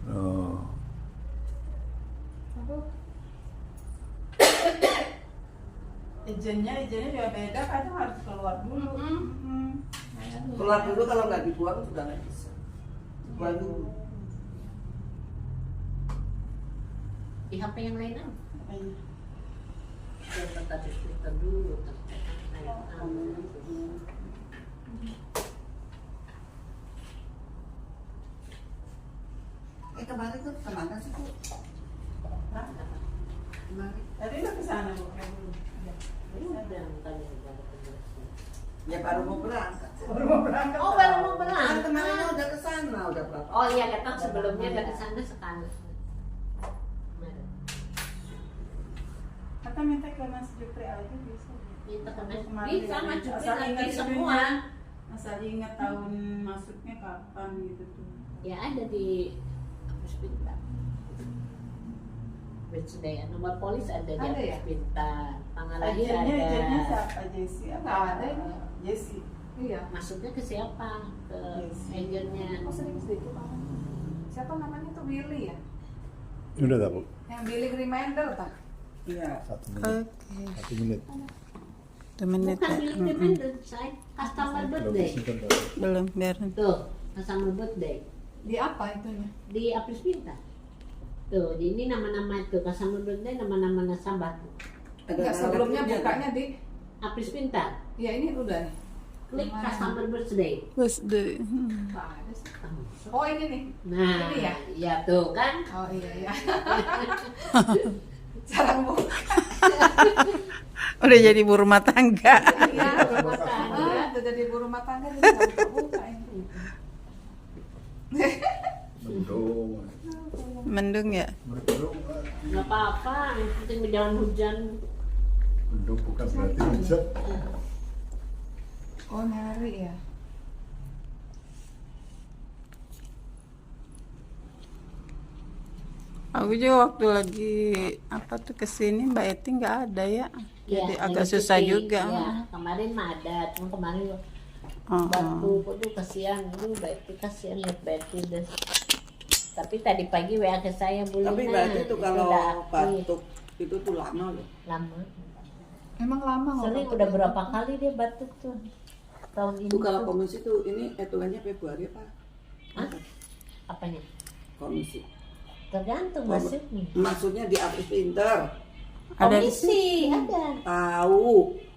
Oh. Izinnya juga beda, kadang harus keluar dulu. Keluar dulu, kalau nggak dibuang juga nggak bisa. Buang dulu. Di HP yang lain apa? Makanya. Jangan tadi kita dulu. Kemarin tuh kemana sih Bu? Kemarin? Tadi udah kesana Bu. Ya baru mau berangkat. Baru mau berangkat. Oh, baru mau Kan berangkat. kemarin udah kesana, udah berapa? Oh iya, datang sebelumnya dari sana sekali. Kata minta ke Mas Jupri aja bisa. Minta ke Mas Kemarin bisa, juga Mas Jupri asal lagi ingat semua. Asal ingat tahun masuknya kapan gitu tuh. Ya ada di Apus Pintar. Birthday, nomor polis ada di Ada Apus ya? Pintar. Tanggal lahir Agennya ada. siapa? Jesse? Nggak ada ini. Jesse. Iya. Masuknya ke siapa? Ke Yes. agennya. Aku sering sedikit banget. Siapa namanya tuh Billy ya? Udah tak Bu? Yang Billy Reminder tak? Iya. 1 menit. 1 menit. 2 menit Bukan ya. milik dependent, saya customer birthday. Belum biarin. Tuh, customer birthday Di apa itunya? di Apus Pintar. Tuh, ini nama-nama itu customer birthday, nama-nama nasabah. Enggak, sebelumnya bukanya di Apus Pintar. ya ini udah nih. Klik Mana? customer birthday. Birthday. Nggak ada sih. Oh ini nih. Nah, Ini ya? ya tuh kan. Oh iya iya. Cara buka. Udah jadi ibu rumah tangga. Iya. Rumah tangga. Udah jadi ibu rumah tangga jadi bisa buka ini. Mendung. Mendung ya. Mendung. Nggak apa-apa, yang penting jangan hujan. Mendung bukan berarti hujan. Oh nyari ya. Aku juga waktu lagi apa tuh kesini Mbak Eti nggak ada ya. Jadi Ya, agak yang susah cuti. juga. Ya, kemarin mah ada, cuma kemarin Oh, Batu, aduh kasihan, aduh Batu kasihan lihat Batu deh. Tapi tadi pagi WA ke saya Bu Lina. Tapi berarti itu kalau udah aktif. batuk itu tuh lama loh. Lama. Emang lama Sering ngobrol. udah berapa kali dia batuk tuh tahun ini. Itu kalau tuh. komisi tuh ini hitungannya Februari apa? Hah? Apanya? Komisi. Tergantung masuknya. Maksudnya di Apus Pintar. Ada di Komisi ada. Tahu.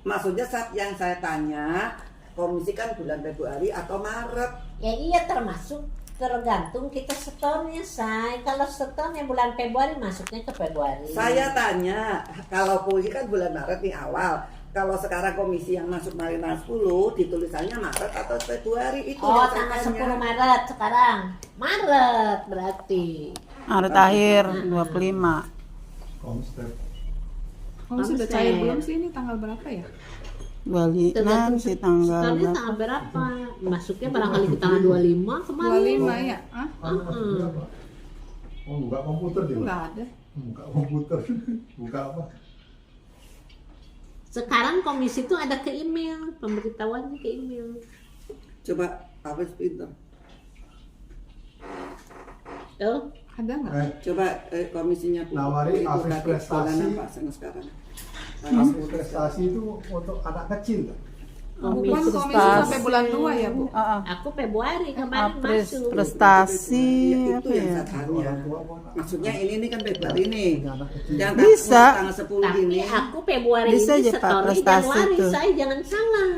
Maksudnya saat yang saya tanya, komisi kan bulan Februari atau Maret. Ya iya termasuk tergantung kita setornya say. Kalau setornya bulan Februari masuknya ke Februari. Saya tanya, kalau polisi kan bulan Maret nih awal. Kalau sekarang komisi yang masuk Marina 10 ditulisannya Maret atau Februari itu Oh yang saya tanggal tanya. 10 Maret sekarang. Maret berarti. Maret akhir 25. Komstep. Oh sudah cair belum sih ini tanggal berapa ya? Bali nanti tanggal Setornya berapa? tanggal berapa? Masuknya barangkali ke tanggal 25 kemarin. 25 ya? Hah? Oh, buka komputer dia. Enggak ada. Buka komputer. Buka apa? Sekarang komisi itu ada ke email, pemberitahuannya ke email. Coba Apus Pintar. Tuh, Ada nggak? Coba komisinya Bu. Nawari Itu Apus berarti Prestasi. bulan apa sekarang? Apus prestasi itu untuk anak kecil kan? Bukan komisi. komisi sampai bulan 2 ya Bu? Aku Februari kemarin Apres masuk. prestasi Ya, apa itu yang ya? saya tanya. Orang tua apa anak? Maksudnya ini kan Februari nih. Ini anak kecil. Yang Bisa. tanggal 10 Tapi ini. aku Februari Bisa ini aja, Pak, setornya prestasi Januari, tuh. saya jangan salah.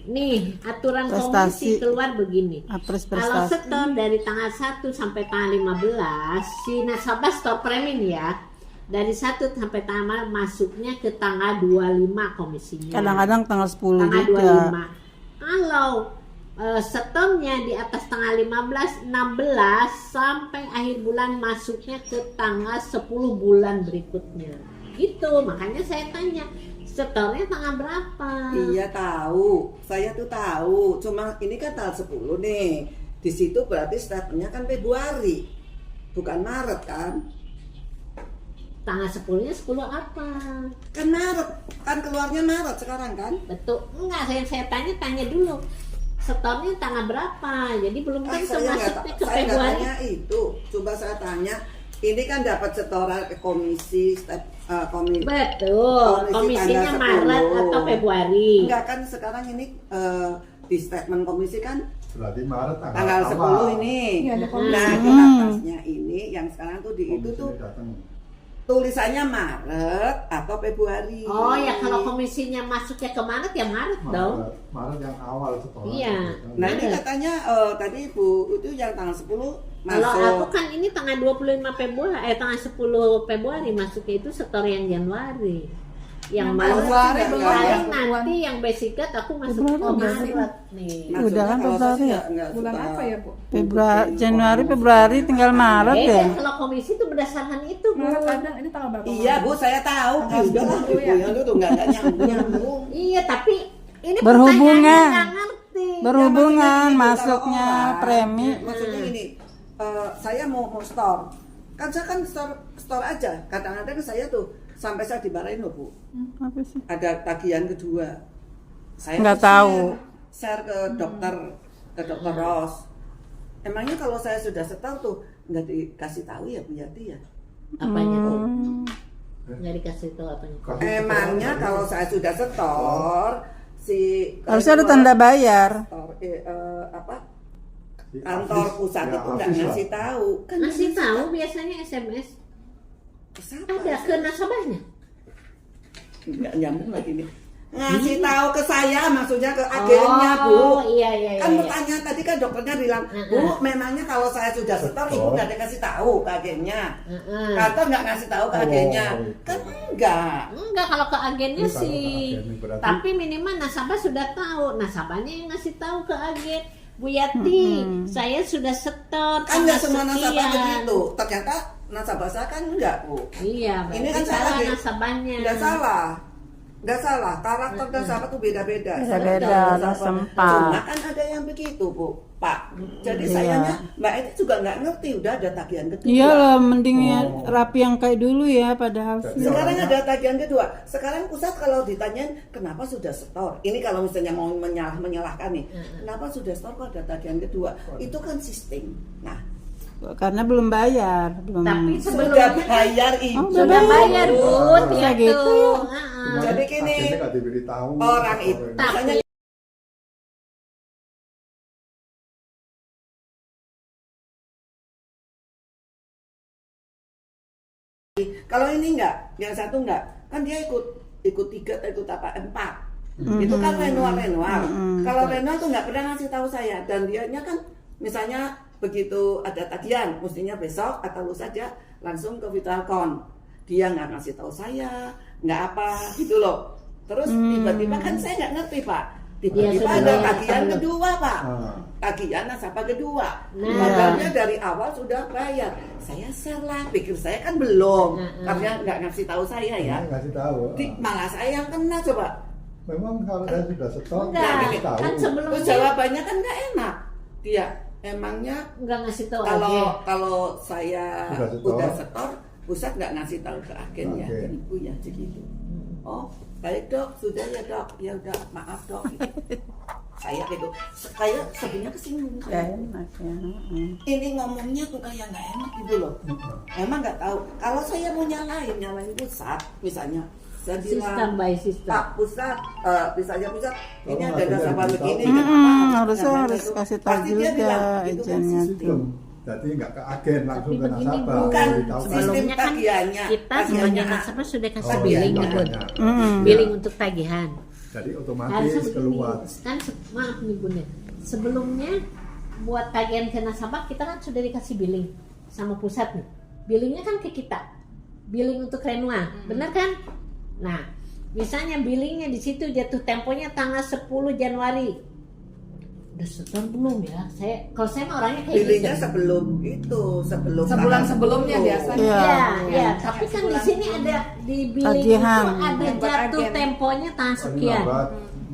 Nih, aturan Prestasi. komisi keluar begini. Apres Kalau prestasi. setor dari tanggal 1 sampai tanggal 15, si nasabah store premium ya. Dari 1 sampai tanggal masuknya ke tanggal 25 komisinya. Kadang-kadang tanggal 10 tanggal juga. 25. Kalau setornya di atas tanggal 15, 16 sampai akhir bulan masuknya ke tanggal 10 bulan berikutnya. Gitu, makanya saya tanya, setornya tanggal berapa? Iya tahu, saya tuh tahu. Cuma ini kan tanggal 10 nih. Di situ berarti statementnya kan Februari, bukan Maret kan? Tanggal 10-nya 10 apa? Kan Maret, kan keluarnya Maret sekarang kan? Betul. Enggak, saya tanya dulu. setornya tanggal berapa. Jadi belum tentu Saya nggak masuknya ke saya nggak Februari. tanya itu. Coba saya tanya. Ini kan dapat setoran ke komisi komisi. Betul, komisinya tanggal Maret 10. atau Februari. Enggak kan sekarang ini di statement komisi kan Berarti Maret tanggal 10 ini. Iya, ada komisi. Nah, di atasnya ini yang sekarang tuh di itu tuh datang. tulisannya Maret atau Februari. Oh ya, kalau komisinya masuknya ke Maret ya Maret dong. Maret yang awal setoran. Iya. Nah, ini Maret. katanya tadi Bu itu yang tanggal 10 Kalau masuk. aku kan ini tanggal 25 Februari, tanggal 10 Februari masuknya itu setor yang Januari. Yang Maret Februari belum paling ya? nanti yang basic aku masuk ke Maret nih. Maksudnya Udah kan kalau saya Februari ya? nggak Bulan suka apa ya, Bu? Februari, Januari, Februari, tinggal Maret Beda, ya. kalau komisi itu berdasarkan itu, Bu. Maret kadang ini tanggal berapa? Iya Bu, saya tahu. Tanggal Udah lah, 10 Bu, ya? yang itu nggak nyambung. Iya, tapi ini Berhubungan. pertanyaannya nggak ngerti. Berhubungan Ya, maksudnya gini, masuknya kalau orang, premi. Maksudnya gini, saya mau store. Kan saya kan store aja. Kadang-kadang saya tuh sampai saya dimarahin loh Bu. Apa sih? Ada tagihan kedua. Saya Nggak tuh tahu. share ke dokter Ros. Emangnya kalau saya sudah setor tuh nggak dikasih tahu ya Bu Yati ya? Apanya tuh? Hmm. Nggak dikasih tahu apanya. Emangnya kalau saya sudah setor si Harusnya ada tanda bayar. Store, apa? Kantor pusat Ya, itu nggak afis lah. ngasih tahu. Kan Ngasih tahu biasanya SMS. siapa? Ada ke nasabahnya. Nggak nyambung lagi nih. Ngasih tahu ke saya, maksudnya ke agennya Bu. Oh, iya iya Kan iya. bertanya tadi kan dokternya bilang, Bu, memangnya kalau saya sudah setor, Ibu nggak dikasih tahu ke agennya. Heeh. Kantor nggak ngasih tahu ke Oh, agennya. gitu. Kan enggak. Enggak, kalau ke agennya Ini kalau ke sih. agen, berarti- Tapi minimal nasabah sudah tahu. Nasabahnya yang ngasih tahu ke agen. Bu Yati, saya sudah setor. Kan nggak tanggal semua nasabah sekian. begitu. Ternyata nasabah saya kan enggak Bu. Iya, Ini berarti kan salah salah, Dek. nasabahnya. Nggak salah. Nggak salah. Karakter nasabah tuh beda-beda. Beda-beda, Nasabah. ada sempat. Cuma kan ada yang begitu Bu, Pak. Jadi Iya. sayangnya Mbak Eti juga nggak ngerti. Udah ada tagihan kedua. Iya lah, mendingnya rapi yang kayak dulu ya, padahal sih. Sekarang ada tagihan kedua. Sekarang pusat kalau ditanyain kenapa sudah setor. Ini kalau misalnya mau menyalahkan nih. Kenapa sudah setor kok ada tagihan kedua? Itu kan sistem. Nah, Karena belum bayar, belum. Tapi sudah sebelumnya bayar Oh, Ibu. sudah bayar Bu, Oh, ya gitu tuh. ya. Heeh. Jadi gini, Akhirnya nggak diberitahu orang itu Tapi misalnya kalau ini enggak, yang satu enggak, kan dia ikut 3 atau ikut apa 4. Itu kan renewal. Kalau renewal tuh nggak pernah ngasih tahu saya, dan dianya kan misalnya begitu ada tagihan, mestinya besok atau lusa saja langsung ke Vitalcon. Dia nggak ngasih tahu saya, nggak apa gitu loh. Terus tiba-tiba kan saya nggak ngerti Pak. Tiba-tiba Iya, sudah ada bayar tagihan sebelum. kedua Pak. Ah. Tagihan nasabah kedua. Nah. Padahal dia dari awal sudah bayar. Saya share lah, pikir saya kan belum. Karena nggak ngasih tahu saya ya. Ngasih tahu. Malah saya yang kena coba. Memang kalau saya sudah setor, Enggak, ngasih tahu. kan Terus sebelumnya jawabannya kan nggak enak. Dia emangnya nggak ngasih tahu agen. kalau saya Sudah setor. udah setor, pusat nggak ngasih tahu ke agen ya, Oke. ke ibu ya begitu. Oh baik Dok, sudah ya Dok, ya udah maaf Dok. Gitu. Saya gitu, kayak sebenarnya kesinggung. Ya enak ya. Ini ngomongnya tuh kayak nggak enak gitu loh. Emang nggak tahu. Kalau saya mau nyalain pusat, misalnya saya Sistem bilang by sistem. Pak Pusat, misalnya Pusat, ini Kalau ada nggak nasabah diberitahu. begini, Mm-mm, kenapa harusnya namanya harus itu? kasih tahu Pasti dia juga bilang, itu kan agennya sistem. Belum. Jadi nggak ke agen, langsung Tapi ke begini, nasabah. Bu. Bukan, Diberitahu. sistem Sebelumnya kan tagihannya. kita Tagihannya. sebagai nasabah sudah kasih Oh, billing iya, nih Bun. iya. Billing untuk tagihan. Jadi otomatis Harusnya begini, keluar. kan maaf nih Bun ya. Sebelumnya buat tagihan ke nasabah kita kan sudah dikasih billing sama pusat nih. Billingnya kan ke kita. Billing untuk renewal, benar kan? Nah, misalnya billingnya di situ jatuh temponya tanggal 10 Januari. Udah setor belum ya? Kalau saya mah orangnya kayak Billingnya gitu. sebelum itu, sebelum Sebulan tanggal sebelumnya 10. biasanya. Iya. Iya, Iya. iya, tapi kan di sini ada di billing Tagihan. itu ada Buat jatuh agen. temponya tanggal sekian. Lambat.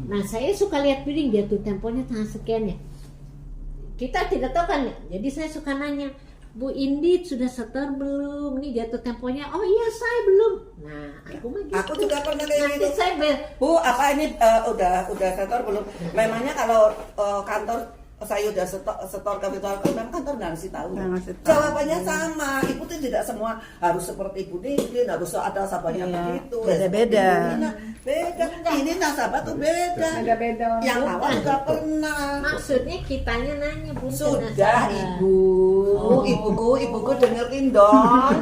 Nah, saya suka lihat billing jatuh temponya tanggal sekian ya. Kita tidak tahu kan, jadi saya suka nanya, Bu Indi sudah setor belum? Nih jatuh temponya. Oh iya saya belum. Nah aku mah gitu. Aku juga pernah kayak Nanti gitu. saya Bu, apa ini udah setor belum? Memangnya kalau kantor saya udah setor kapital memang kantor nggak ngasih tahu. Nggak ngasih tahu. Jawabannya sama. Ibu tuh tidak semua harus seperti Ibu Nidin, harus ada nasabahnya Iya, begitu. beda-beda. Ya, seperti Ibu Nina, beda. Ini nasabah tuh beda. Beda-beda. Yang awal juga pernah. maksudnya kitanya nanya Bu. Sudah ibuku dengerin dong.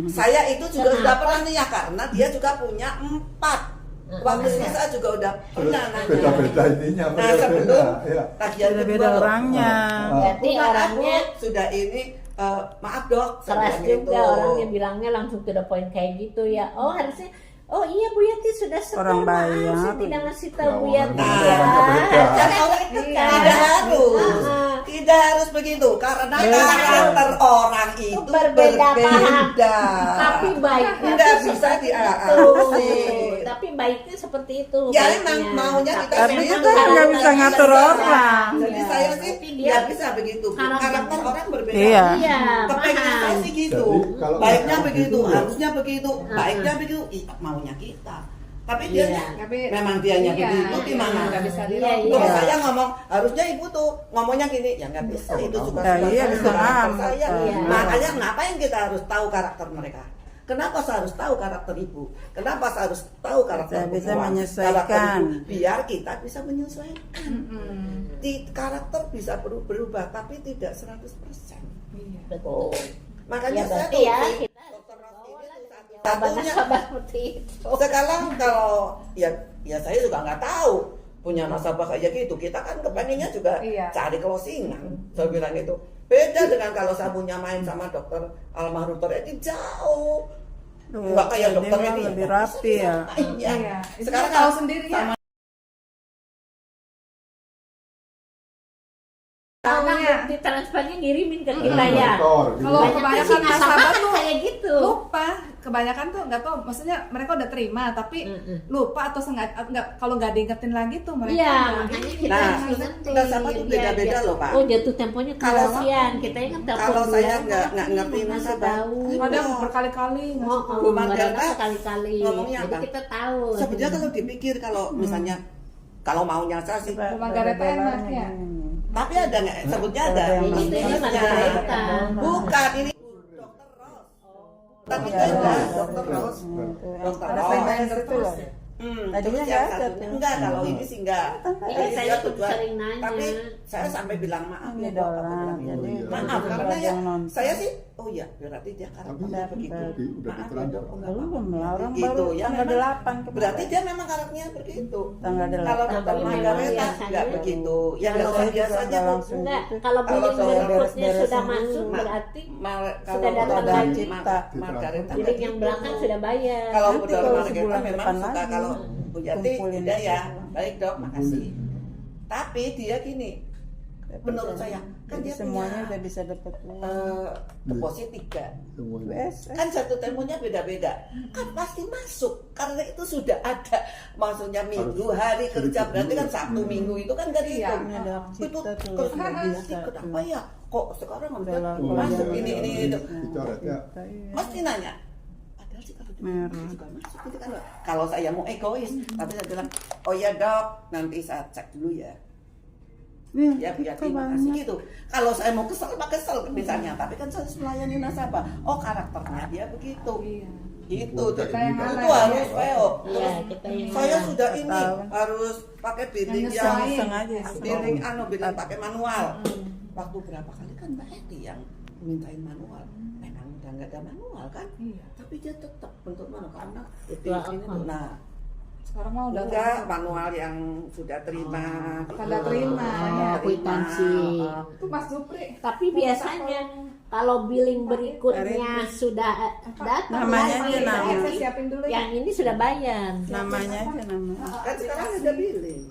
Saya itu juga Kenapa? sudah pernah nanya karena dia juga punya 4. Waktu itu saya juga udah pernah nanya. Beda-beda ininya. Nah sebelum Iya. tagihan Beda-beda kedua loh. orangnya. Berarti Bukan, orangnya Bu, sudah ini maaf dok. saya keras bilang juga gitu. orangnya bilangnya langsung to the point kayak gitu ya. Oh harusnya oh iya Bu Yati sudah setor. Orang Maaf, bayar. saya tidak ngasih tahu Ya, Bu orang Yati. bayar Ya. beda-beda. Jangan orang itu Iya. tidak harus. Ah. Tidak harus begitu karena Beda. karakter orang itu Berbeda, berbeda. Tapi baiknya Nggak tuh bisa seperti diarusi. itu. Tapi baiknya seperti itu. Ya, baiknya. emang maunya kita Tapi sendiri kita nggak bisa ngatur orang. Jadi Iya. saya sih Tapi dia- nggak bisa begitu. Karakter orang berbeda. Iya. Iya, Kepengen saya paham. sih gitu. Jadi, kalau Baiknya nggak begitu, gitu, ya. harusnya begitu, baiknya begitu, maunya kita. Tapi dia Tapi memang dianya iya, begitu gimana? nggak bisa Iya, dirobek. Kalau iya. saya ngomong harusnya ibu tuh ngomongnya gini, ya nggak bisa. Itu juga Nah, iya, suka bisa karakter ngambek. saya. Iya. Makanya ngapain kita harus tahu karakter mereka? Kenapa saya harus tahu karakter ibu? Kenapa saya harus tahu karakter Saya bisa perempuan? menyesuaikan. Karakter ibu? Biar kita bisa menyesuaikan. Mm-mm. Karakter bisa berubah, tapi tidak 100%. Iya. Oh. Makanya Ya, saya berarti tuh ya, Dokter kita Ros ini tuh Jawaban satunya. nasabah seperti itu. Sekarang kalau ya saya juga nggak tahu punya nasabah kayak gitu. Kita kan kepengennya juga Iya. cari closingan. Saya bilang itu beda dengan kalau saya punya main sama dokter almarhum Dokter Edi jauh. Nggak kayak Dia dokter mah Edi. lebih rapi ya. Iya. Itu Sekarang tahu kan sendiri ya. Karena di transfernya ngirimin ke kita ya. Motor, gitu. Kalau Banyak kebanyakan sih nasabah nasabah kan tuh kayak gitu. lupa, kebanyakan tuh nggak tahu, maksudnya mereka udah terima tapi lupa atau sengaja nggak, kalau nggak diingetin lagi tuh mereka Iya, nggak makanya inget. kita Nah, harus ingetin. nasabah tuh Biar- beda-beda biar- loh, Pak. Oh, jatuh temponya Kalau- kasihan. Kita ingat telepon kalau saya bulan, nggak tapi ngerti ngasih nasabah. tahu. Kadang berkali-kali ngasih Oh, tahu. Bu kadang Margareta sekali-kali. ngomongnya Jadi apa? kita tahu. Sebenarnya kalau dipikir kalau misalnya kalau maunya saya sih, Bu Margareta enak ya. tapi ada nggak? Sebutnya ada. Ada yang Ini Sebutnya. Margareta. Bukan ini Dokter Ros. Tapi itu ada Dokter Ros. Dokter Ada Ros. freelancer itu loh. Tadinya Tadinya yang nggak ada satunya tuh. enggak, kalau ini sih enggak. Iya, Tapi saya dia tuh tujuan. sering nanya. Tapi saya sampai bilang maaf Ini ya dok. Aku dolar, bilang, jadi maaf itu karena ada ya yang nonton. saya sih oh iya berarti dia Tapi karakternya begitu. udah Maaf ya diterangkan. dok. enggak Belum apa-apa. lah, orang Gitu, baru ya tanggal memang 8 kemarin. berarti dia memang karakternya begitu. Tanggal 8. Kalau dokter Tapi memang Margareta biasanya- enggak begitu. Ya Kalau enggak saya juga biasanya nggak Bu. langsung Enggak, gitu. kalau Kalau billing saya berikutnya beres-beresin sudah dulu. masuk Ma- berarti Kalau sudah datang dokter lagi. Cipta. Margareta billing enggak yang gitu. belakang sudah bayar. Kalau Nanti udah kalau Margareta sebulan memang depan suka lagi, kalau Bu Yati kumpulin udah ya semua. baik dok makasih. Tapi dia gini menurut saya kan Jadi dia semuanya punya udah bisa dapat uang. deposit 3 Semuanya. BSS. kan satu temunya beda-beda kan pasti masuk karena itu sudah ada maksudnya minggu hari kerja berarti kan Sabtu Minggu itu kan gak dihitung Ini ada hak itu cipta tuh, terus nggak nanti bisa kenapa tuh. ya kok sekarang udah Dalam masuk kalau ini jangan- itu Dicoret ya. mesti nanya padahal sih kalau Merah. dia juga masuk itu kan kalau saya mau egois tapi saya bilang oh ya dok nanti saya cek dulu ya ya biar terima kasih gitu. Kalau saya mau kesel, mah kesel misalnya. Tapi kan saya harus melayani nasabah. Oh karakternya dia begitu. Iya. Gitu. Jadi Kita yang itu ngalah, harus ya. Iya, kita yang saya ngalah. sudah ini Tahun. harus pakai billing Yang yang nyesuaiin. Sengaja sih. billing pakai manual. Waktu berapa kali kan Mbak Eti yang mintain manual. Memang udah nggak ada manual kan? Iya. Tapi dia tetap bentuk manual karena Ketua ini apa? tuh. Nah, Sekarang mah udah enggak manual yang sudah terima. Tanda terima, ya. Kwitansi. Itu Mas Supri. Tapi biasanya kalau billing berikutnya sudah datang Namanya lagi, aja nama. Saya siapin dulu ya. yang ini sudah bayar. Namanya aja namanya. Kan sekarang ada billing.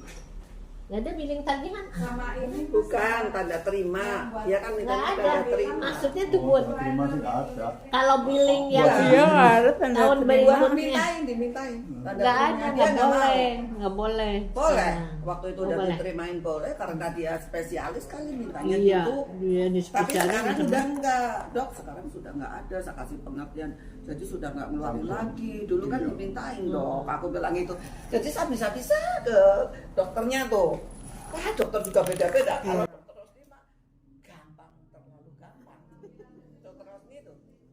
Gak ada billing tagihan. Selama ini Bukan tanda terima. Ya kan Nggak mintanya ada. tanda terima. Maksudnya tuh buat Terima sih nggak ada. kalau billing yang Iya nggak ada tanda tahun terima. berikutnya dimintain. Tanda nggak terima. ada, Dia nggak nggak mau. boleh, nggak boleh. Boleh. Nah, Waktu itu nggak udah boleh. diterimain boleh karena dia spesialis kali mintanya Iya, gitu. dia di Tapi spesialis sekarang gitu. udah enggak, Dok. Sekarang sudah enggak ada. Saya kasih pengertian. Jadi sudah enggak ngeluarin lagi. Dulu kan Iya. dimintain, Dok. Aku bilang itu. Jadi saya bisa-bisa ke dokternya tuh. Wah, dokter juga beda-beda. Kalau dokter Rosni mah gampang, terlalu gampang. Dokter Rosni itu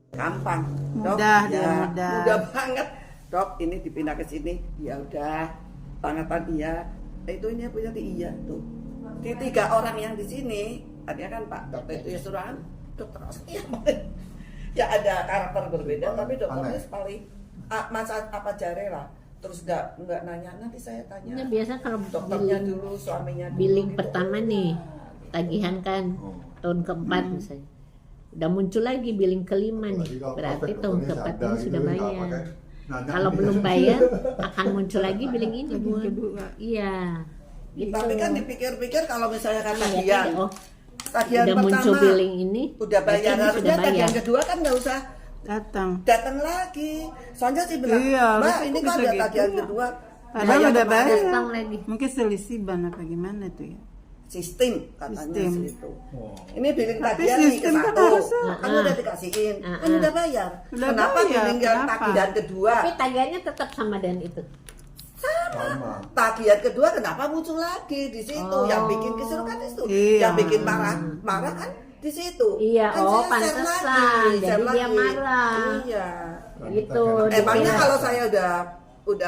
gampang. Dok, Mudah, dia ya, mudah. Mudah banget. Dok, ini dipindah ke sini. Ya udah. Tanggapan iya. Itu ini punya iya tuh. Di 3 orang yang di sini, artinya kan Pak dokter itu ya suruhan dokter Rosni ya ada karakter berbeda, tapi dokternya paling masa apa jare lah. Terus nggak nanya, nanti saya tanya. Ini biasa kalau Dokternya billing, dulu, suaminya dulu. billing gitu. pertama nih tagihan kan tahun keempat misalnya. Udah muncul lagi billing kelima nih. Jadi kalau Berarti prospek tahun dokternya keempat sadar ini gitu, sudah nggak bayar. pakai nanya Kalau dia. belum bayar akan muncul lagi billing ini, Bu. kedua. Iya. Gitu. Tapi kan dipikir-pikir kalau misalnya kan Ah, ya, tagihan, oh, tagihan udah pertama muncul billing ini, udah bayar, berarti ini harusnya sudah bayar. tagihan kedua kan nggak usah Datang lagi. Soalnya sih bilang, Iya, Mbak harusnya ini bisa kan ada gitu. tagihan kedua. Padahal Bayar udah kemarin. bayar. Datang lagi. Mungkin selisiban apa gimana tuh ya? Sistem katanya Sistem. sih itu. Oh. Ini billing Tapi tagihan nih ke sistem kan satu, harusnya- kan udah dikasihin, kan udah bayar. Udah Kenapa bayar, billing yang kenapa? tagihan kedua? Tapi tagihannya tetap sama dengan itu. Sama. Tagihan kedua kenapa muncul lagi di situ? Oh. Yang bikin kisruh kan itu, Iya. yang bikin marah kan di situ. Iya, Kan oh, saya share pantesan. lagi, Jadi share dia lagi. marah. Iya. Gitu. Emangnya Dikira- kalau saya udah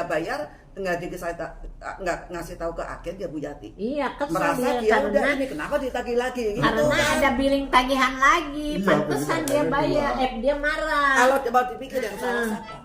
bayar nggak ngasih tahu ke agen dia Bu Yati. Iya, kesel Merasa dia dia udah karena ini kenapa ditagih lagi gitu karena kan. ada billing tagihan lagi. Iya, Pantesan billing dia tagihan bayar, kedua. dia marah. Kalau mau dipikir yang salah siapa?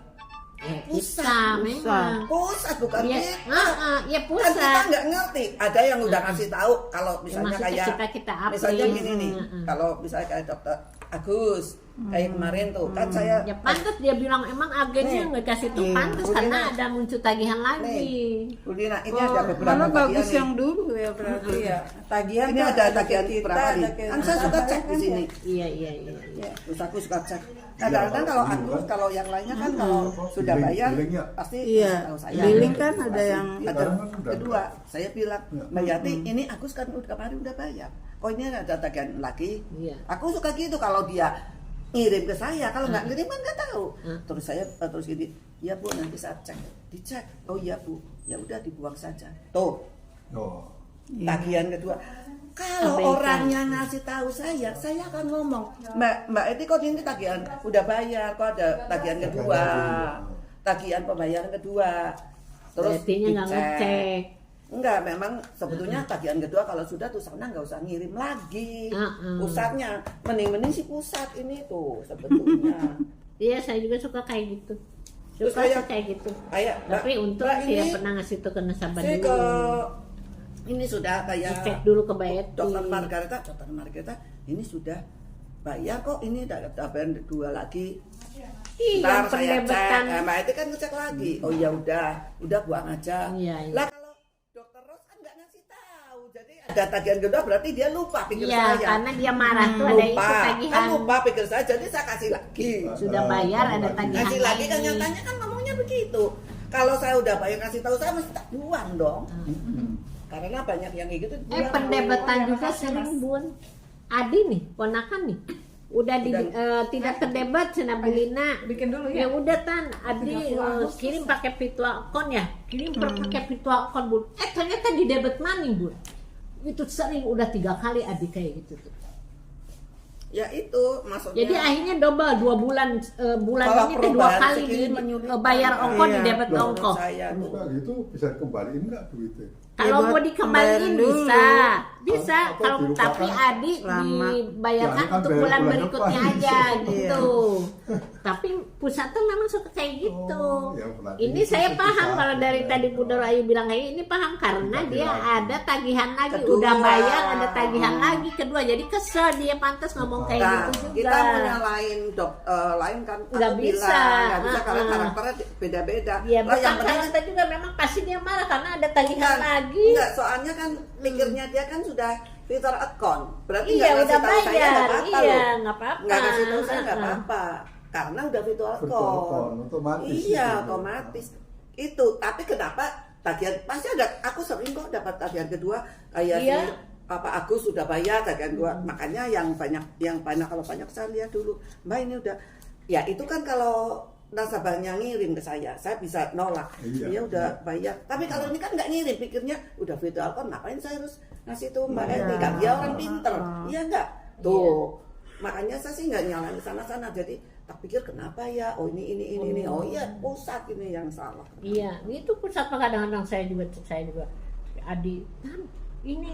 Kita memang. Pusat bukan Iya, kita. ya Kan kita pusat. nggak ngerti. Ada yang udah kasih tahu kalau misalnya maksudnya kayak kita update. misalnya gini nih. Kalau misalnya kayak dokter Agus kayak kemarin tuh kan saya Ya pantas dia bilang emang agennya nggak kasih tuh pantas Budina. karena ada muncul tagihan lagi. Budina ini ada beberapa Malah tagihan bagus nih. yang dulu ya berarti. Iya, tagihan Ini kan ada tagihan kita, berapa nih? ada Kan saya suka cek di sini. Iya. Ya, terus aku suka cek. Kadang-kadang kalau Agus, kalau yang lainnya kan kalau sudah Billing- bayar billingnya. pasti Iya. kasih tahu saya. Billing kan ada Pasti. yang Ada Sekarang kan udah kedua, saya bilang Ya. Mbak Yati, ini Agus kan udah kemarin udah bayar. Kok ini ada tagihan lagi? Iya. Aku suka gitu kalau dia ngirim ke saya, kalau nggak ngirim kan nggak tahu. Terus saya terus gini, ya Bu nanti saya cek, dicek. Oh iya Bu, ya udah dibuang saja. Tuh Oh. tagihan kedua. Kalau Abaikan. orangnya ngasih tahu saya akan ngomong, Mbak Eti kok ini tagihan udah bayar, kok ada tagihan kedua, tagihan pembayaran kedua. Terus Berartinya nggak dicek. ngecek. Enggak, memang sebetulnya tagihan kedua kalau sudah tuh sana nggak usah ngirim lagi. Pusatnya, mending si pusat ini tuh sebetulnya. Iya, saya juga suka kayak gitu. Terus Suka kayak- sih kayak gitu. Kayak Tapi untung Mbak, tidak ini pernah ngasih tuh ke nasabah saya dulu. ini sudah kayak Dicek dulu ke Mbak Eti. Dokter Margareta ini sudah bayar kok, ini ada bayar dua lagi. Ih, Ntar yang saya cek, pendebetan. Mbak Eti kan ngecek lagi. Oh ya udah buang aja. Iya. Lah kalau Dokter Ros kan nggak ngasih tahu, jadi ada tagihan kedua berarti dia lupa pikir Iya, saya. karena dia marah tuh ada itu Lupa, tagihan. kan lupa pikir saya, jadi saya kasih lagi. Sudah bayar ada tagihan Kasih lagi kan nyatanya kan ngomongnya begitu. Kalau saya udah bayar kasih tahu saya mesti tak buang dong. Karena banyak yang kayak gitu. buang. Pendebetan juga sering Bun. Adi nih, ponakan nih. Udah tidak terdebat Sena Bulina. bikin dulu Ya ya. udah Tan, Adi kirim pakai virtual account ya. Kirim pakai virtual account Bun. Ternyata di debit money Bun. Itu sering udah 3 kali Adi kayak gitu tuh. Ya itu maksudnya. Jadi akhirnya double 2 bulan bulan Kalau ini tuh 2 perubahan kali segini di menyulitkan. bayar ongkos di Iya. debit Loh, ongkos. Saya Kalau tuh. kayak gitu bisa dikembaliin nggak duitnya? Kalau Ya, mau buat dikembaliin pembayaran dulu. bisa. Atau kalau dilupakan tapi Adi lama. dibayarkan Ya, ini kan untuk bayar bulan bulan berikutnya depan. aja Iya. gitu. Tapi pusat tuh memang suka kayak gitu. Oh, ya, berarti Ini itu saya pusat, paham kalau dari ya. tadi Bu Doro Ayu bilang kayak ini paham karena dia Tagihan. ada tagihan lagi, Kedua. udah bayar ada tagihan lagi kedua. Jadi kesel dia pantas ngomong kayak Nah, gitu juga. kita mau nyalain lain kan Nggak aku bisa. bilang, nggak bisa karena Ah. karakternya beda-beda. Iya, Lah, yang bukan penting kita juga memang pasti dia marah karena ada tagihan lagi. Enggak, soalnya kan pikirnya dia kan sudah Twitter account. Berarti Iya, nggak udah ngasih tahu saya bayar. nggak apa-apa Iya, loh. nggak apa-apa. Nggak kasih tahu saya nggak Ah. apa-apa. Karena udah virtual Virtual account. account, otomatis Iya, gitu. otomatis. Itu, tapi kenapa tagihan pasti ada, aku sering kok dapat tagihan kedua kayak Iya. si apa Agus sudah bayar tagihan kedua. Makanya yang banyak kalau banyak saya lihat dulu, Mbak ini udah ya itu kan kalau nasabahnya ngirim ke saya bisa nolak. Iya. Dia udah bayar. Tapi kalau ini kan nggak ngirim, pikirnya udah virtual account, ngapain saya harus ngasih tuh Mbak Eti? Kan dia orang pinter, iya nggak? Tuh, makanya saya sih nggak nyalain sana-sana. Jadi tak pikir kenapa ya? Oh ini. Oh iya pusat ini yang salah. Iya, itu pusat kadang-kadang saya juga Adi kan ini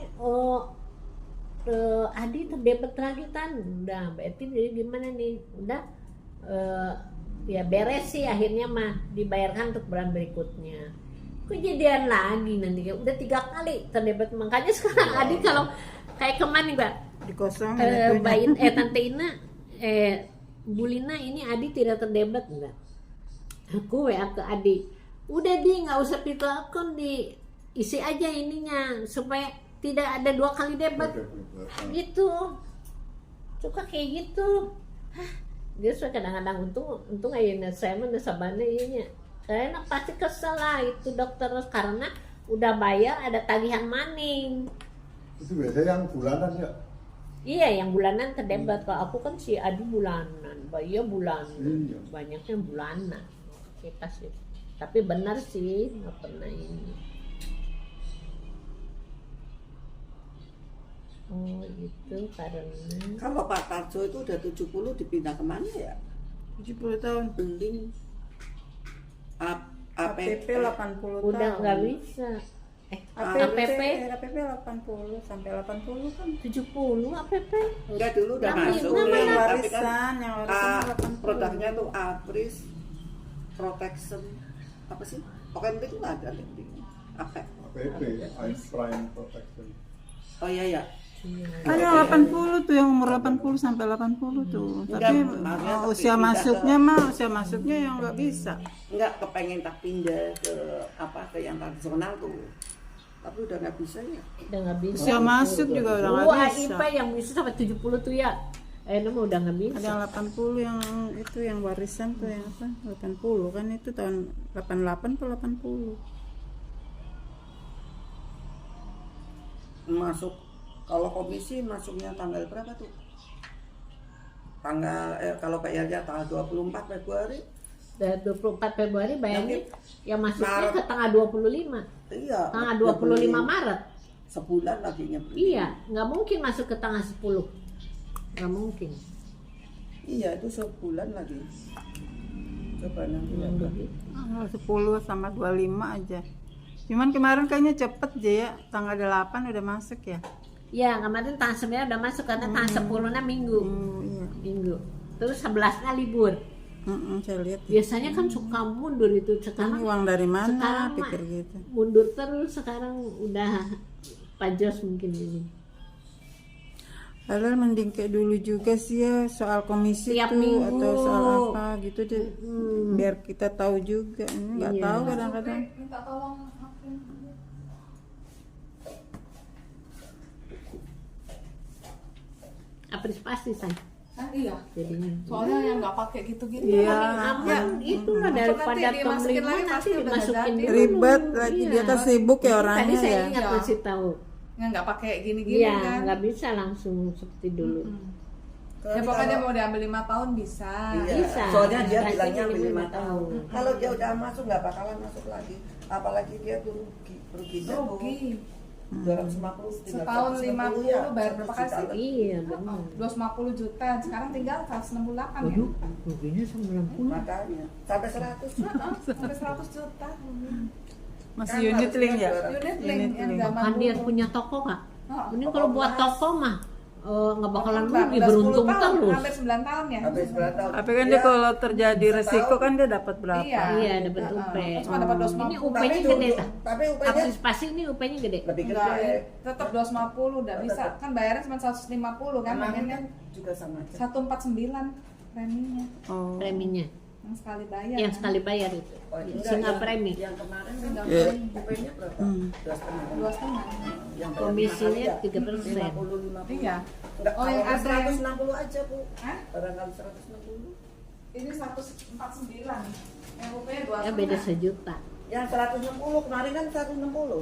Adi terdebet lagi kan, udah Mbak Eti jadi gimana nih? Udah ya beres sih akhirnya mah dibayarkan untuk bulan berikutnya. Kejadian lagi nanti udah 3 kali terdebet, makanya sekarang Adi kalau kayak kemana Mbak? Dikosongin itunya. Tante Ina Bu Lina ini Adi tidak terdebat enggak? Aku WA ke Adi, udah di nggak usah virtual account, diisi aja ininya supaya tidak ada 2 kali debat gitu. Suka kayak gitu. Hah, dia suka kadang-kadang untung aja saya nasabahnya ininya. Karena pasti kesel lah itu dokter karena udah bayar ada tagihan maning. Itu biasanya yang bulanan ya. Iya, yang bulanan terdebat. Kalau aku kan si Adi bulanan, Mbak bulanan, Iya. banyaknya bulanan. Kita sih, tapi benar sih nggak pernah ini. Oh itu karena Kalau Pak Tarjo itu udah 70 dipindah kemana ya? 70 tahun. Beling APP 80 udah tahun. nggak bisa. APP APP 80 sampai 80 kan. 70 APP. enggak dulu udah Yang masuk mana? tapi kan Warisan, yang warisan 80. produknya tuh Apris Protection apa sih? Pokoknya itu nggak ada link apa? APP, Prime Protection. Oh iya ya. Ada yang 80 tuh, yang umur 80 sampai 80 tuh. Enggak, Tapi maksudnya tapi usia masuknya yang nggak bisa. Enggak kepengen tak pindah ke yang tradisional tuh. Tapi udah nggak bisa ya. Udah nggak bisa. Usia masuk juga udah nggak bisa. AIP yang bisa sampai 70 tuh ya. Mah udah nggak bisa. Ada yang 80 yang itu yang warisan tuh yang apa? 80 kan itu tahun 88 atau 80. Masuk kalau komisi masuknya tanggal berapa tuh? Kalau bayarnya tanggal 24 Februari. Dari 24 Februari bayarnya yang masuknya Maret. ke tanggal 25. Iya. Tanggal 25 Maret. Sebulan lagi nyebelin. Iya, nggak mungkin masuk ke tanggal 10. Nggak mungkin. Iya itu sebulan lagi. Coba nanti lihat. 10 sama 25 aja. Cuman kemarin kayaknya cepet aja ya, tanggal 8 udah masuk ya. Ya, kemarin tanggal 9 udah masuk karena tanggal 10-nya minggu. Iya. Minggu. Terus 11-nya libur. Saya lihat. Biasanya kan suka mundur itu. Ini Sekarang uang dari mana? sekarang Pikir gitu. mundur terus, sekarang udah pajos mungkin ini. Padahal mending kayak dulu juga sih ya, soal komisi Tiap tuh minggu. atau soal apa gitu deh. Biar kita tahu juga. Ini nggak Iya. tahu kadang-kadang. Minta tolong Apresiasi saya iya. jadinya. Soalnya yang nggak pakai gitu-gitu. Iya. Aman itulah Nanti daripada dimasukin Tom lagi Lima pasti nanti udah dimasukin ganti. dulu. Ribet lagi, Iya. dia kan sibuk ya Tadi orangnya saya ya. ingat Iya. masih tahu. Yang nggak pakai gini-gini Iya, kan. nggak bisa langsung seperti dulu. Ya pokoknya mau diambil 5 tahun bisa. Iya. Bisa. Soalnya dia Pasti bilangnya ambil 5 5 tahun. tahun. Kalau dia udah masuk nggak bakalan masuk lagi. Apalagi dia tuh ruginya tuh Rugi. 250 Setahun 50 bayar berapa kali sih? Iya, benar. 250 juta, sekarang tinggal 168 ya. Waduh, ruginya 90. Makanya sampai 100. Sampai 100 juta. Masih Kan unit link ya? harusnya Unit link yang zaman Kan dia dulu. punya toko kak. Oh, Ini kalau buat toko mah nggak bakalan Bang, rugi, udah 10 beruntung tahun, terus. hampir 9 tahun ya. Habis berapa tahun? Tapi kan Iya. dia kalau terjadi resiko kan dia dapat berapa? Iya. Iya, dapat UP. Cuma dapat 250. Ini Tapi UP-nya itu- gede tak? Tapi UP-nya Partisipasi ini UP-nya gede. lebih Enggak, gede. tetap 250 udah bisa. Kan bayarnya cuma 150 kan, Kemarin makanya kan juga sama aja. 149 preminya. Oh. Preminya. Yang sekali bayar. Yang kan? sekali bayar itu. Oh, enggak, Singa yang- premi. Yang kemarin kan Singa Iya. premi. UP-nya berapa? 2,5. 2,5. Yang bayar Komisinya 5 kali ya? 3%. 50. Iya. Enggak, Oh, yang kalau ada yang- 160 aja, Bu. Hah? Barangkali 160. Ini 149. Yang UP-nya 2,5. Ya beda sejuta. Yang 160 kemarin kan 160.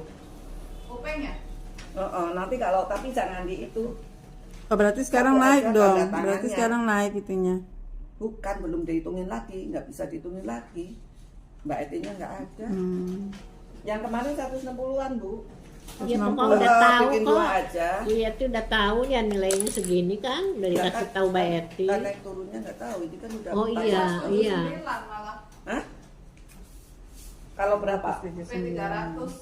UP-nya. Nanti kalau tapi jangan di itu. Oh, berarti sekarang Satu naik aja dong. tanda tangannya. Berarti sekarang naik itunya. Bukan, belum dihitungin lagi, nggak bisa dihitungin lagi. Mbak Etinya nggak ada. Yang kemarin 160-an, Bu. Iya, 160. pokoknya udah tahu Bikin kok. dua aja. Iya tuh udah tahu ya nilainya segini kan, udah Nggak, dikasih kan- tahu Mbak Eti. kan naik turunnya nggak tahu, ini kan udah. Oh empat. iya, iya. 9 malah. Hah? Kalau berapa? UP 300.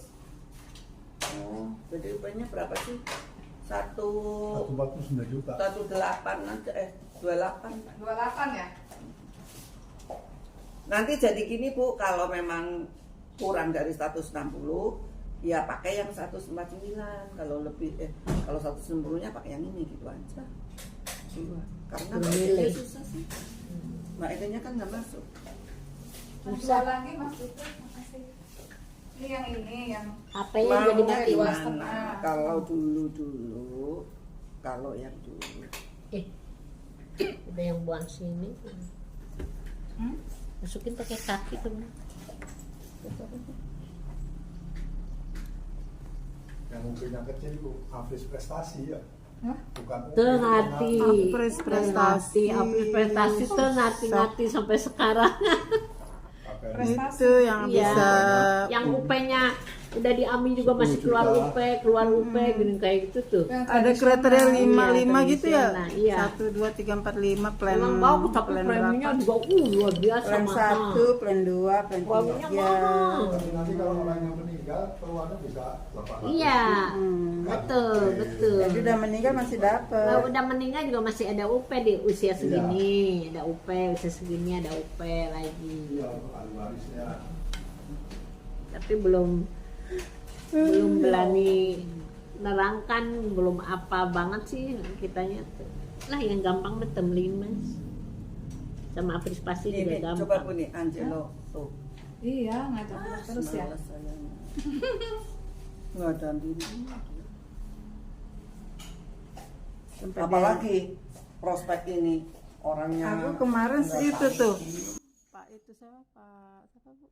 Oh, BDUP-nya berapa sih? 149 juta. 18 aja, 28. 28 ya? Nanti jadi gini, Bu, kalau memang kurang dari 160, ya pakai yang 149. Kalau lebih kalau 160-nya pakai yang ini gitu aja. Iya. Karena Memilih. Mbak susah sih. Mbak Etinya kan nggak masuk. Susah lagi Mas Duta, makasih. Ini yang yang HP-nya jadi Maunya mati. di dua mana? setengah. Kalau dulu, kalau yang dulu. Udah yang buang sini. Hmm? Masukin pakai kaki tuh. Yang mungkin yang kecil itu habis prestasi ya. Hah? Bukan Tuh ngati. Apres prestasi. Apres prestasi tuh ngati sampai sekarang. Prestasi. Itu yang Iya. bisa Yang UP-nya udah diambil juga masih 10 juta. keluar UP gini kayak gitu tuh. Yang ada tradisional. kriteria 5 Iya, gitu ya. tradisional, iya. 1 2 3 4 5 plan. Emang bagus tapi plan preminya berapa? juga luar biasa Plan mahal. 1, plan 2, plan Preminya 3. mahal. Nanti kalau orang yang meninggal keluarnya bisa 800. Iya, Hmm. betul, betul. Jadi udah meninggal masih Kalau dapat. udah meninggal juga masih ada UP di usia segini, ada UP usia segini ada UP lagi. Iya, ahli warisnya. Tapi belum berani nerangkan, belum apa banget sih kitanya tuh. Lah yang gampang betem limas. Sama partisipasi juga Ini gampang. coba Bu nih Angelo tuh. Iya, ngajak terus ya. Males saya. Nggak ada diri. Sampai Apalagi prospek ini orangnya. Aku kemarin nggak itu tahu. tuh. Pak itu siapa? Siapa Bu?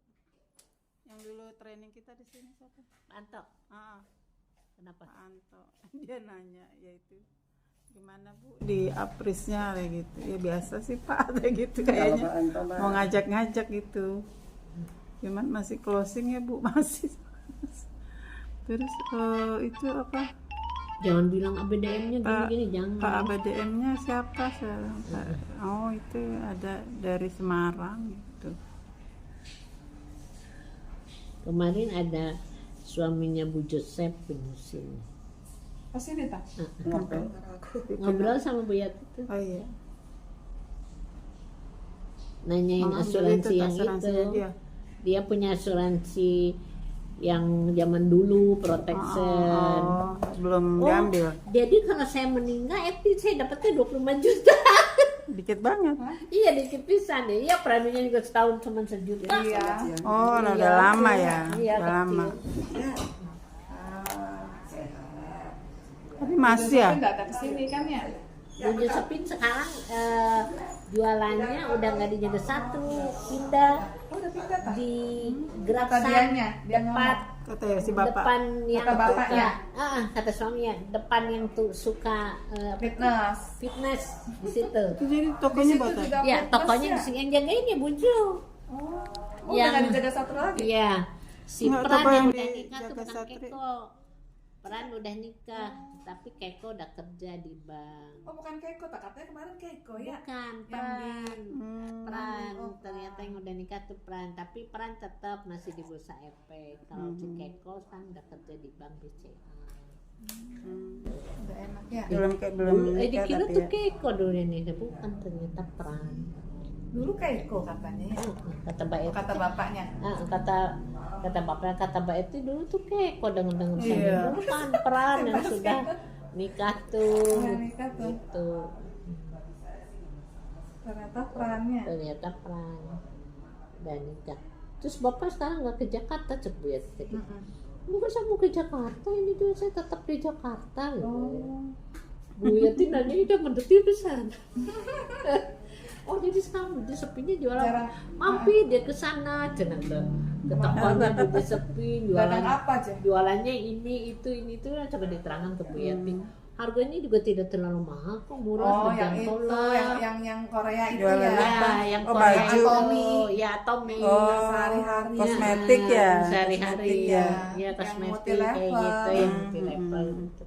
Yang dulu training kita di sini siapa? Anto, Ah, kenapa? Pak Anto. Dia nanya yaitu gimana Bu di aprisnya kayak gitu. Ya biasa sih Pak kayak gitu Kalau kayaknya. Pak Anto mah Mau ngajak-ngajak gitu. Cuman masih closing ya Bu, masih. Terus itu apa? Jangan bilang ABDM-nya Pak- gini-gini, jangan. Pak ABDM-nya siapa? Oh itu ada dari Semarang gitu. Kemarin ada suaminya Bu Joseph Benusin. Pasti nih tak. ngobrol sama aku. Ngobrol sama Bu Yati tuh. Oh iya. Nanyain Oh, asuransi itu yang asuransinya itu. dia. Dia punya asuransi yang zaman dulu protection. Oh, belum Oh, diambil. jadi kalau saya meninggal, saya dapatnya 25 juta. Dikit banget. Iya, dikit pisan ya. Iya, preminya juga setahun cuma sejuta. Iya. Oh, Iya, udah lama ya. Iya, Udah lama. kecil. Ya. Sehat. Tapi masih ya. Tapi nggak ada kesini kan ya? Bu Josephine sekarang jualannya udah nggak di Jaga Satu, pindah Oh, udah pindah tak? di Kata Geraksan dianya, dia depan Kata ya si bapak. depan yang Kata bapaknya. kata suaminya depan yang tuh suka Fitness. fitness di situ. Itu jadi Di tokonya situ bapak. juga Ya, fitness tokonya ya? di sini yang jagain ya Bu Jo. Oh, Yang- udah nggak dijaga satu lagi? Iya. Si Nggak, Pran toko yang yang udah di nikah tuh Jaga bukan Satri. Keko. Pran udah nikah, tapi Keko udah kerja di bank. Oh, bukan Keiko, tak katanya kemarin Keiko ya? Bukan, Yang Pran. Pran, Oh, ternyata yang udah nikah tuh Pran, tapi Pran tetap masih di bursa efek. Kalau si Keko kan udah kerja di bank BCA. Udah enak ya. Belum belum nikah dikira tapi tuh ya. Keiko dulu ini, bukan ternyata Pran. Dulu Keiko katanya ya. Kata Mbak Eti. Kata bapaknya. Kata bapaknya, kata Mbak Eti dulu tuh Keiko denger saya. Iya. Dulu kan Pran yang sudah nikah tuh. Udah nikah tuh. Gitu. Ternyata perannya. Ternyata Pran dan nikah. Terus bapak sekarang nggak ke Jakarta, cek Bu ya. Bukan saya mau ke Jakarta, ini juga saya tetap di Jakarta. Gitu. Bu Yati nanya udah mendetir besar. Oh jadi sekarang dia sepinya jualan, Jarang. mampir dia ke sana, jangan ke tempatnya dia sepi, jualan Dagang apa aja? jualannya ini itu coba diterangkan ke Bu Yati. Harganya juga tidak terlalu mahal kok, murah, Oh, yang itu, terjangkau yang Korea itu Jualan ya. apa? yang Oh, Korea baju. itu, ya Tommy. Oh, sehari-hari. kosmetik ya. Sehari-hari Kosmetik ya, ya. ya kosmetik multi-level. kayak gitu, yang multi-level gitu.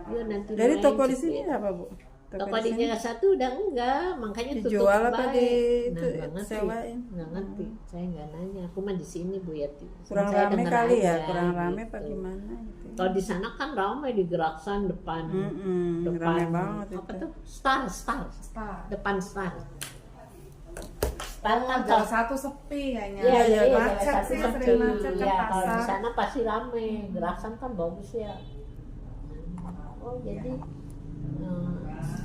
Ya, nanti Jadi mulai toko di sepi. sini apa, Bu? Toko di Jakarta satu udah enggak, makanya tutup Dijual apa baik. di Nah, itu nggak ngerti. sewain? Nggak ngerti, saya nggak nanya. Aku mah di sini Bu Yati. Kurang Saya rame denger kali ya, aja, kurang rame gitu. apa gimana gitu. Kalau di sana kan ramai di Geraksan depan, depan Rame banget apa itu. tuh? Star, Star. depan Star. Star Oh, kan jalan satu sepi kayaknya. Iya, Macet Jalan sih, satu sering sepi. macet kan Ya, kalau di pasar. sana pasti rame. Geraksan kan bagus ya. Oh jadi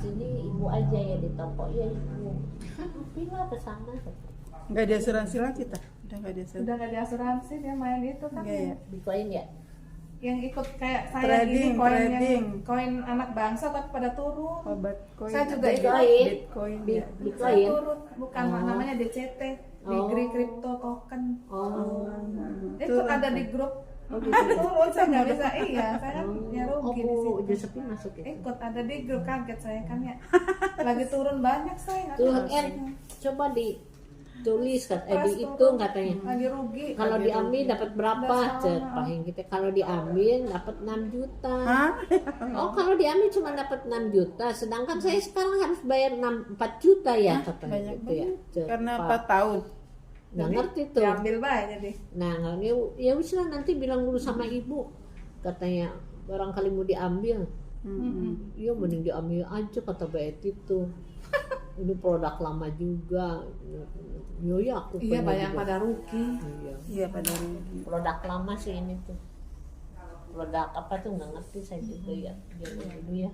sini ibu aja ya di toko ya ibu. Pilih ke sana. Nggak ada asuransi lah kita. Udah nggak ada asuransi. Udah nggak ada asuransi, dia main itu kan. Nggak ya. Bitcoin ya. Yang ikut kayak saya Trading, gini, koin trading. koin anak bangsa tapi pada turun. Obat koin. Saya juga ikut. Bitcoin. Ya. Saya Bitcoin. turun, bukan Oh. namanya DCT, Degree Crypto Token. Oh. Ikut ada di grup. Oh, gitu. Turun saya nggak bisa, iya saya kan ya Oh, rugi di Bu situ. Josephine masuk itu. Ikut ada di grup, kaget saya kan ya. Lagi turun banyak saya. Tuh, Aduh, coba ditulis kan, pas di itu turun, katanya. lagi rugi. Kalau diambil dapat berapa? Udah sama. Cet, pahing kita. Kalau diambil dapat 6 juta. Hah? Oh, kalau diambil cuma dapat 6 juta, sedangkan saya sekarang harus bayar 4 juta ya katanya Banyak gitu ya. banget. Cet, Karena Pak. 4 tahun. Nggak ngerti tuh. Diambil baik jadi. Nah, ya wis lah nanti bilang dulu sama ibu. Katanya barangkali mau diambil. Iya mending diambil aja kata Mbak Eti tuh. Ini produk lama juga. Ya aku Iya pengen banyak juga. pada rugi. Iya. Iya pada rugi. Produk lama sih ini tuh. Produk apa tuh nggak ngerti saya juga ya. Zaman dulu ya.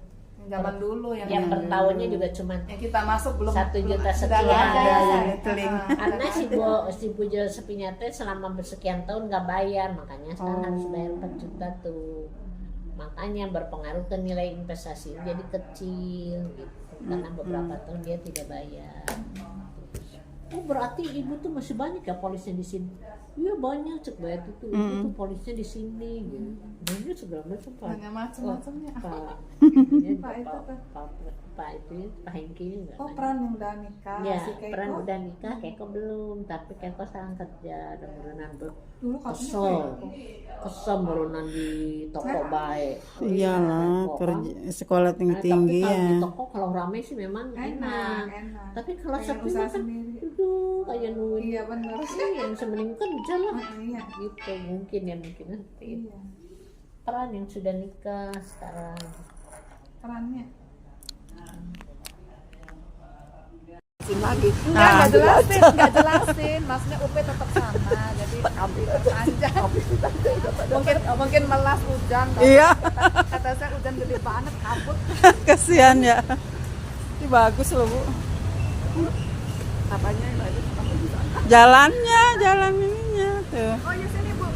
Zaman dulu yang Yang per tahunnya juga cuman yang kita masuk belum 1 juta sudah sekian. nggak ada ya. Ada yang link. Karena si Bu Josephine teh selama bersekian tahun nggak bayar, makanya sekarang harus bayar 4 juta tuh. Makanya berpengaruh ke nilai investasi jadi kecil gitu. Karena beberapa tahun dia tidak bayar. Oh berarti ibu tuh masih banyak ya polisnya di sini? Iya banyak cek bayar itu tuh polisnya di sini gitu. Banyak segala macam Pak. Banyak macam-macamnya. Pak Pak itu tuh. itu ya Pak Hengki enggak. Oh peran yang udah nikah Ya, si Keiko. peran udah nikah, Keiko belum, tapi Keiko sekarang kerja ada merunan Dulu katanya kesel, Keiko. kesel merunan di toko baik. Iyalah, Toko, kerja sekolah kan. tinggi-tinggi Tapi kalau ya. di toko kalau ramai sih memang enak. Enak. Tapi kalau Pengen sepi usaha kan, sendiri. itu kayak nungguin. Iya benar. Yang sebening kerja lah. Iya. Gitu mungkin ya mungkin nanti. Iya. Peran yang sudah nikah sekarang. Perannya. Lagi. Nggak jelasin. Maksudnya UP tetap sama, jadi diperpanjang. mungkin melas hujan. Iya. Kata saya hujan gede banget, kabut. Kasihan ya. Ini bagus loh, Bu. Apanya yang bagus? Jalannya, jalan ininya tuh. Oh ya sini Bu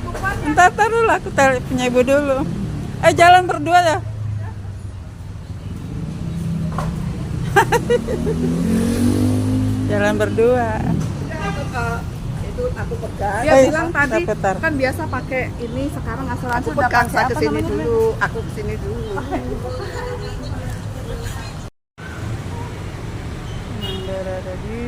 punya. Entar dulu aku punya ibu dulu. Jalan berdua ya. Jalan berdua. Itu aku pegang. Dia bilang tadi putar. kan biasa pakai ini, sekarang asuransi Aku udah pegang pakai saya apa kesini namanya? dulu, aku kesini dulu. Yang berada di